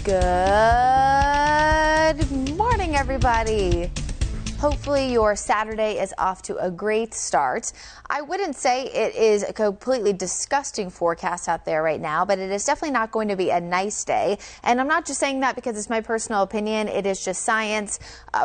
Good morning, everybody. Hopefully your Saturday is off to a great start. I wouldn't say it is a completely disgusting forecast out there right now, but it is definitely not going to be a nice day. And I'm not just saying that because it's my personal opinion. It is just science.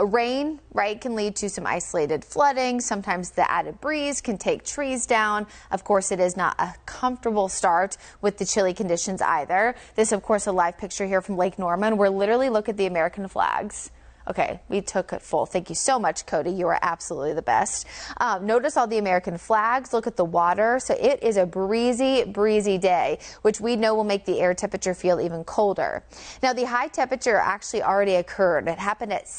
Rain, right, can lead to some isolated flooding. Sometimes the added breeze can take trees down. Of course, it is not a comfortable start with the chilly conditions either. This, of course, a live picture here from Lake Norman where literally look at the American flags. Okay, we took it full. Thank you so much, Cody. You are absolutely the best. Notice all the American flags. Look at the water. So it is a breezy day, which we know will make the air temperature feel even colder. Now, the high temperature actually already occurred. It happened at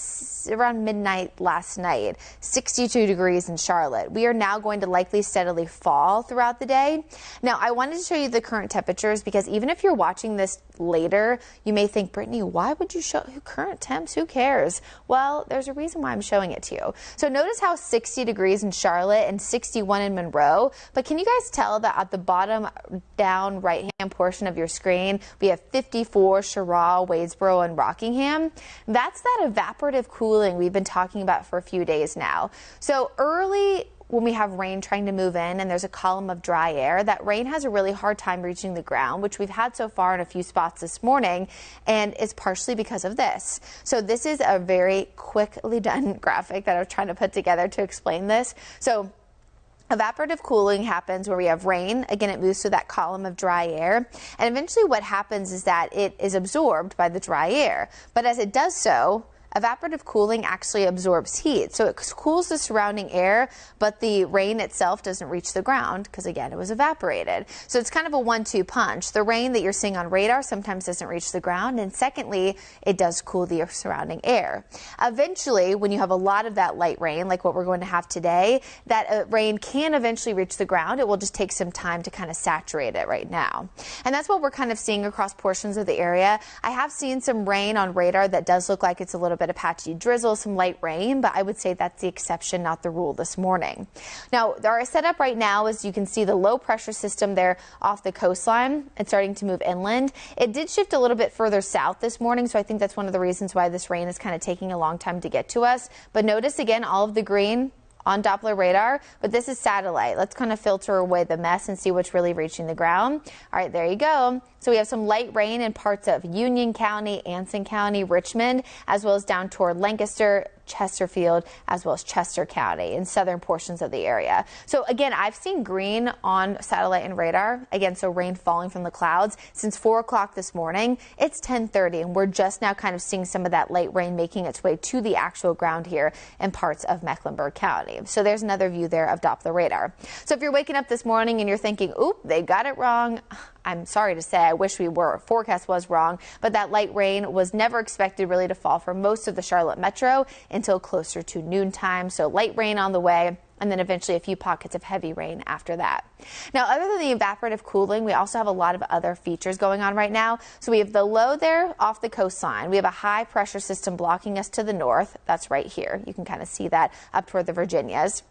around midnight last night, 62 degrees in Charlotte. We are now going to likely steadily fall throughout the day. Now, I wanted to show you the current temperatures because even if you're watching this later, you may think, Brittany, why would you show current temps? Who cares? Well, there's a reason why I'm showing it to you. So notice how 60 degrees in Charlotte and 61 in Monroe. But can you guys tell that at the bottom down right-hand portion of your screen, we have 54 Sherrall, Wadesboro, and Rockingham? That's that evaporative cooling we've been talking about for a few days now. So early when we have rain trying to move in and there's a column of dry air, that rain has a really hard time reaching the ground, which we've had so far in a few spots this morning, and it's partially because of this. So this is a very quickly done graphic that I was trying to put together to explain this. So evaporative cooling happens where we have rain. Again, it moves through that column of dry air. And eventually what happens is that it is absorbed by the dry air. But as it does so, evaporative cooling actually absorbs heat. So it cools the surrounding air, but the rain itself doesn't reach the ground because, again, it was evaporated. So it's kind of a 1-2 punch. The rain that you're seeing on radar sometimes doesn't reach the ground. And secondly, it does cool the surrounding air. Eventually, when you have a lot of that light rain, like what we're going to have today, that rain can eventually reach the ground. It will just take some time to kind of saturate it right now. And that's what we're kind of seeing across portions of the area. I have seen some rain on radar that does look like it's a little bit of patchy drizzle, some light rain, but I would say that's the exception, not the rule this morning. Now, our setup right now is you can see the low pressure system there off the coastline and starting to move inland. It did shift a little bit further south this morning, so I think that's one of the reasons why this rain is kind of taking a long time to get to us. But notice again, all of the green on Doppler radar, but this is satellite. Let's kind of filter away the mess and see what's really reaching the ground. All right, there you go. So we have some light rain in parts of Union County, Anson County, Richmond, as well as down toward Lancaster, Chesterfield, as well as Chester County in southern portions of the area. So again, I've seen green on satellite and radar. Again, so rain falling from the clouds since 4 o'clock this morning. It's 10:30 and we're just now kind of seeing some of that light rain making its way to the actual ground here in parts of Mecklenburg County. So there's another view there of Doppler radar. So if you're waking up this morning and you're thinking, oop, they got it wrong, I'm sorry to say, I wish we were. Forecast was wrong, but that light rain was never expected really to fall for most of the Charlotte metro until closer to noontime. So light rain on the way, and then eventually a few pockets of heavy rain after that. Now, other than the evaporative cooling, we also have a lot of other features going on right now. So we have the low there off the coastline. We have a high pressure system blocking us to the north. That's right here. You can kind of see that up toward the Virginias.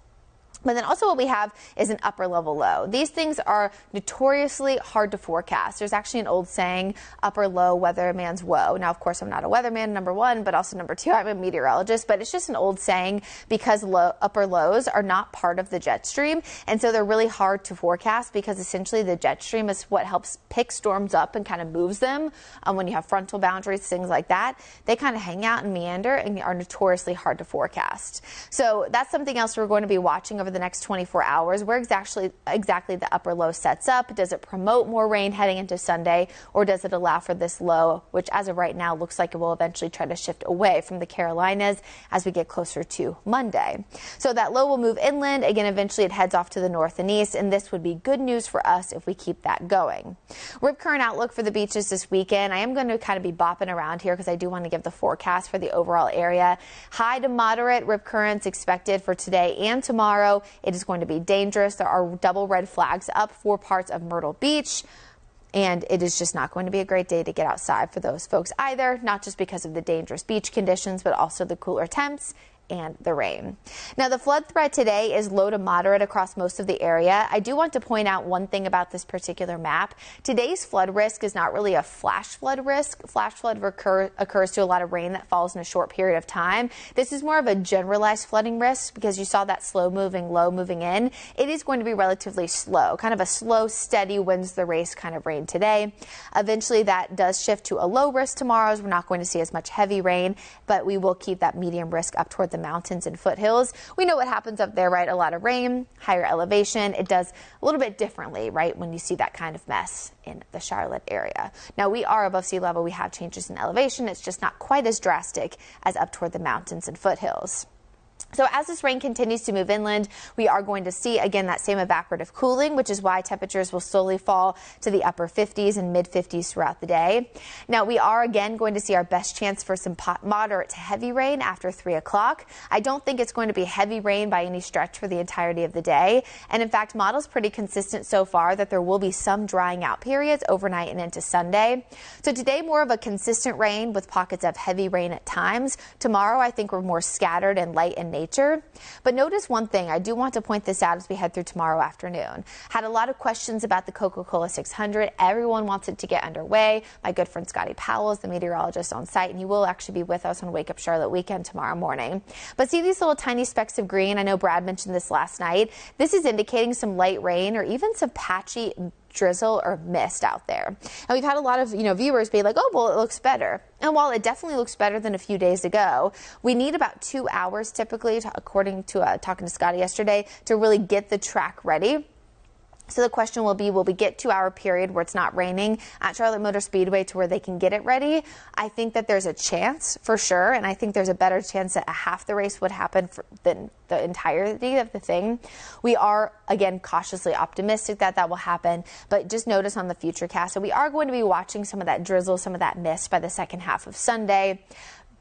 But then also what we have is an upper level low. These things are notoriously hard to forecast. There's actually an old saying, upper low, weatherman's woe. Now, of course, I'm not a weatherman, number one, but also number two, I'm a meteorologist. But it's just an old saying because upper lows are not part of the jet stream. And so they're really hard to forecast because essentially the jet stream is what helps pick storms up and kind of moves them. When you have frontal boundaries, things like that, they kind of hang out and meander and are notoriously hard to forecast. So that's something else we're going to be watching over the next 24 hours, where exactly the upper low sets up. Does it promote more rain heading into Sunday, or does it allow for this low, which as of right now looks like it will eventually try to shift away from the Carolinas as we get closer to Monday. So that low will move inland. Again, eventually it heads off to the north and east, and this would be good news for us if we keep that going. Rip current outlook for the beaches this weekend. I am going to kind of be bopping around here because I do want to give the forecast for the overall area. High to moderate rip currents expected for today and tomorrow. It is going to be dangerous. There are double red flags up for parts of Myrtle Beach. And it is just not going to be a great day to get outside for those folks either, not just because of the dangerous beach conditions, but also the cooler temps and the rain. Now, the flood threat today is low to moderate across most of the area. I do want to point out one thing about this particular map. Today's flood risk is not really a flash flood risk. Flash flood occurs to a lot of rain that falls in a short period of time. This is more of a generalized flooding risk because you saw that slow moving low moving in. It is going to be relatively slow, kind of a slow, steady wins the race kind of rain today. Eventually, that does shift to a low risk tomorrow, as we're not going to see as much heavy rain, but we will keep that medium risk up toward the mountains and foothills. We know what happens up there, right? A lot of rain, higher elevation. It does a little bit differently, right, when you see that kind of mess in the Charlotte area. Now, we are above sea level. We have changes in elevation. It's just not quite as drastic as up toward the mountains and foothills. So as this rain continues to move inland, we are going to see, again, that same evaporative cooling, which is why temperatures will slowly fall to the upper 50s and mid 50s throughout the day. Now, we are again going to see our best chance for some moderate to heavy rain after 3 o'clock. I don't think it's going to be heavy rain by any stretch for the entirety of the day. And in fact, model's pretty consistent so far that there will be some drying out periods overnight and into Sunday. So today, more of a consistent rain with pockets of heavy rain at times. Tomorrow, I think we're more scattered and light in nature. But notice one thing, I do want to point this out as we head through tomorrow afternoon. Had a lot of questions about the Coca-Cola 600. Everyone wants it to get underway. My good friend Scotty Powell is the meteorologist on site, and he will actually be with us on Wake Up Charlotte weekend tomorrow morning. But see these little tiny specks of green? I know Brad mentioned this last night. This is indicating some light rain or even some patchy drizzle or mist out there. And we've had a lot of viewers be like, oh, well, it looks better. And while it definitely looks better than a few days ago, we need about 2 hours typically, according to talking to Scotty yesterday, to really get the track ready. So the question will be, will we get 2 hour period where it's not raining at Charlotte Motor Speedway to where they can get it ready? I think that there's a chance for sure. And I think there's a better chance that a half the race would happen than the entirety of the thing. We are, again, cautiously optimistic that that will happen. But just notice on the future cast that we are going to be watching some of that drizzle, some of that mist by the second half of Sunday.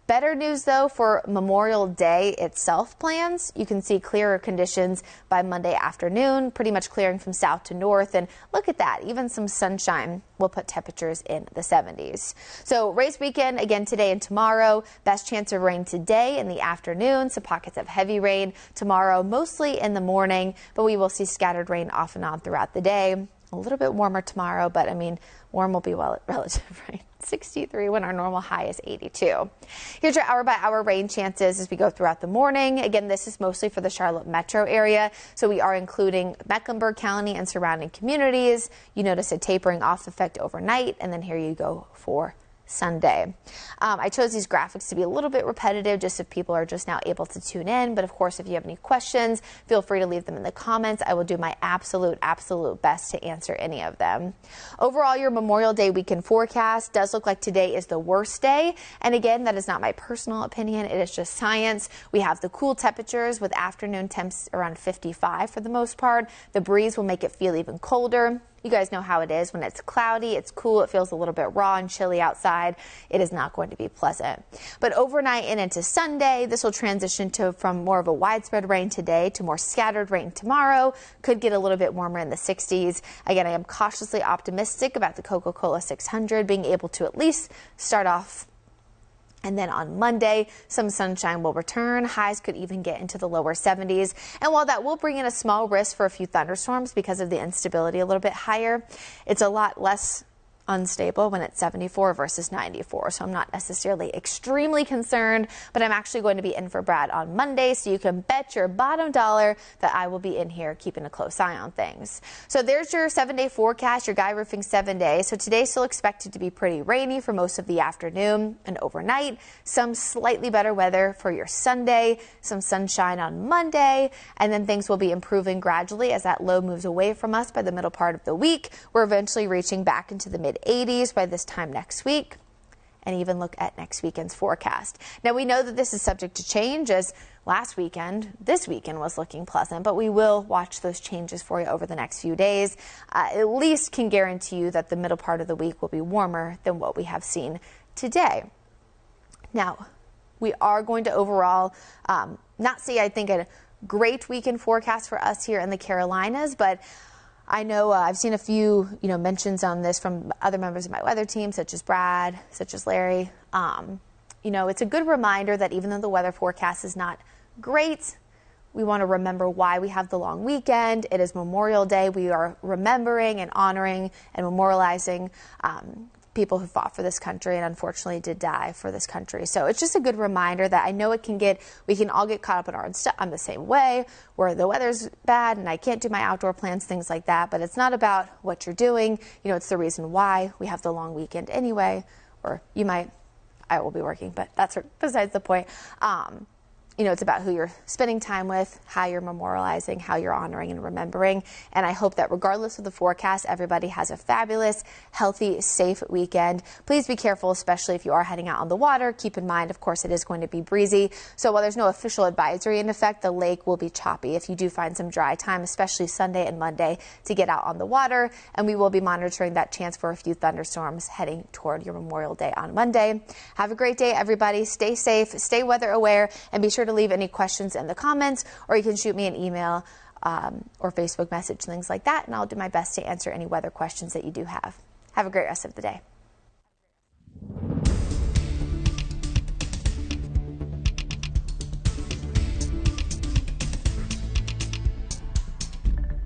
Better news, though, for Memorial Day itself plans. You can see clearer conditions by Monday afternoon, pretty much clearing from south to north. And look at that, even some sunshine will put temperatures in the 70s. So race weekend, again, today and tomorrow. Best chance of rain today in the afternoon. Some pockets of heavy rain tomorrow, mostly in the morning. But we will see scattered rain off and on throughout the day. A little bit warmer tomorrow, but I mean, warm will be relative, right? 63 when our normal high is 82. Here's your hour-by-hour rain chances as we go throughout the morning. Again, this is mostly for the Charlotte metro area, so we are including Mecklenburg County and surrounding communities. You notice a tapering off effect overnight, and then here you go for Sunday. I chose these graphics to be a little bit repetitive just if people are just now able to tune in. But of course, if you have any questions, feel free to leave them in the comments. I will do my absolute best to answer any of them. Overall, your Memorial Day weekend forecast does look like today is the worst day. And again, that is not my personal opinion. It is just science. We have the cool temperatures with afternoon temps around 55 for the most part. The breeze will make it feel even colder. You guys know how it is when it's cloudy, it's cool, it feels a little bit raw and chilly outside. It is not going to be pleasant. But overnight and into Sunday, this will transition from more of a widespread rain today to more scattered rain tomorrow. Could get a little bit warmer in the 60s. Again, I am cautiously optimistic about the Coca-Cola 600 being able to at least start off. And then on Monday, some sunshine will return. Highs could even get into the lower 70s. And while that will bring in a small risk for a few thunderstorms because of the instability a little bit higher, it's a lot less unstable when it's 74 versus 94. So I'm not necessarily extremely concerned, but I'm actually going to be in for Brad on Monday. So you can bet your bottom dollar that I will be in here keeping a close eye on things. So there's your 7-day forecast, your Guy Roofing 7 day. So today still expected to be pretty rainy for most of the afternoon and overnight. Some slightly better weather for your Sunday, some sunshine on Monday, and then things will be improving gradually as that low moves away from us by the middle part of the week. We're eventually reaching back into the mid-80s by this time next week, and even look at next weekend's forecast. Now, we know that this is subject to change, as this weekend was looking pleasant, but we will watch those changes for you over the next few days. At least can guarantee you that the middle part of the week will be warmer than what we have seen today. Now, we are going to overall not see, I think, a great weekend forecast for us here in the Carolinas, but I know I've seen a few, mentions on this from other members of my weather team, such as Brad, such as Larry. It's a good reminder that even though the weather forecast is not great. We want to remember why we have the long weekend. It is Memorial Day. We are remembering and honoring and memorializing people who fought for this country and unfortunately did die for this country. So it's just a good reminder that I know we can all get caught up in our own stuff. I'm the same way, where the weather's bad and I can't do my outdoor plans, things like that. But it's not about what you're doing. You know, it's the reason why we have the long weekend anyway. Or I will be working, but that's besides the point. You know, it's about who you're spending time with, how you're memorializing, how you're honoring and remembering. And I hope that regardless of the forecast, everybody has a fabulous, healthy, safe weekend. Please be careful, especially if you are heading out on the water. Keep in mind, of course, it is going to be breezy. So while there's no official advisory in effect, the lake will be choppy if you do find some dry time, especially Sunday and Monday, to get out on the water. And we will be monitoring that chance for a few thunderstorms heading toward your Memorial Day on Monday. Have a great day, everybody. Stay safe, stay weather aware, and be sure to leave any questions in the comments, or you can shoot me an email or Facebook message, things like that, and I'll do my best to answer any weather questions that you do have. Have a great rest of the day.